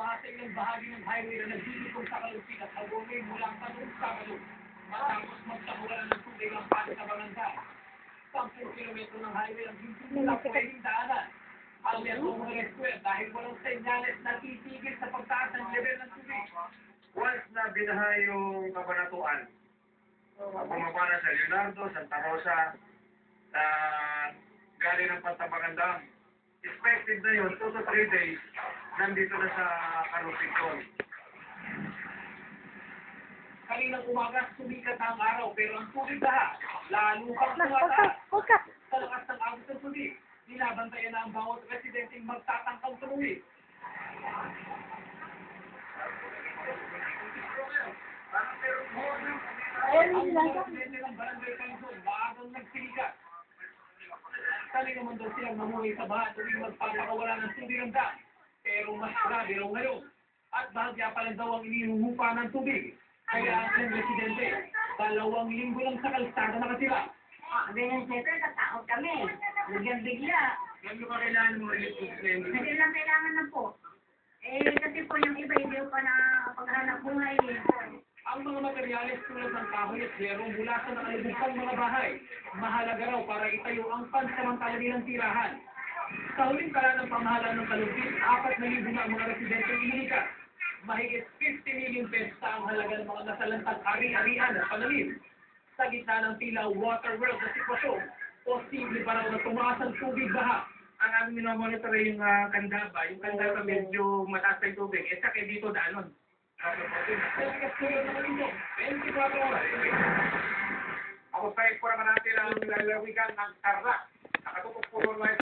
bumaha sa ilang bahagi ng highway na nagdudugtong sa Kalumpit at Hagonoy mula ang Tanong Sabado. Matapos magsakulan ng tubig ang palit sa barangay. 10 kilometro ng highway ang hindi nila pwedeng daanan. Alberto Morescuer dahil walang senyales na titigil sa pagtaas ng level ng tubig. Once na binaha yung Kabanatuan, bumaba na sa Leonardo, Santa Rosa, galing ng Pantabangan Dam. Expected na yun, 2 to 3 days, nandito na sa Karusikon. Kaninang umaga, sumikat ang araw pero ang tubig lahat, lalo pang tumataas. Sa lakas ng agos ng tubig, binabantayan na ang bawat residenteng magtatangkang tumuwi. Ang mga residente ng Barangay Calzon, maagang nagsilikat. Kali naman daw silang mamuhay sa baha tuwing magpapakawala ng tubig ang dam. Pero mas grabe raw ngayon. At bahagya pa lang daw ang inihuhupa ng tubig. Kaya ang ilang residente, 2 linggo lang sa kalsada nakatira. Ganyan siyempre, nataot kami. Bigyan-bigla. Gano'n ka kailangan mo ulit po sa inyo? Kasi lang kailangan na po. Kasi po yung iba hindi pa na paghanap buhay. Ang mga materyales tulad ng kahoy at zero mula sa nakalubusang mga bahay, mahalaga raw para itayo ang pansamantala nilang tirahan. Sa huling kala ng pamahalaan ng Kalumpit, 4,000 na ang mga residenteng inilikas. Mahigit 50 million pesos ang halaga ng mga nasalantang ari-arian at pananim. Sa gitna ng tila water world na sitwasyon, posible pa raw na tumaas ang tubig baha. Ang aming minomonitor yung Kandaba. Yung Kandaba medyo mataas na yung tubig. Eh, sa dito daanon. Nagkasulo naman ito, 24 oras. Ako sa expora natin ang lalawigan ng Tarlac. Nakatutok po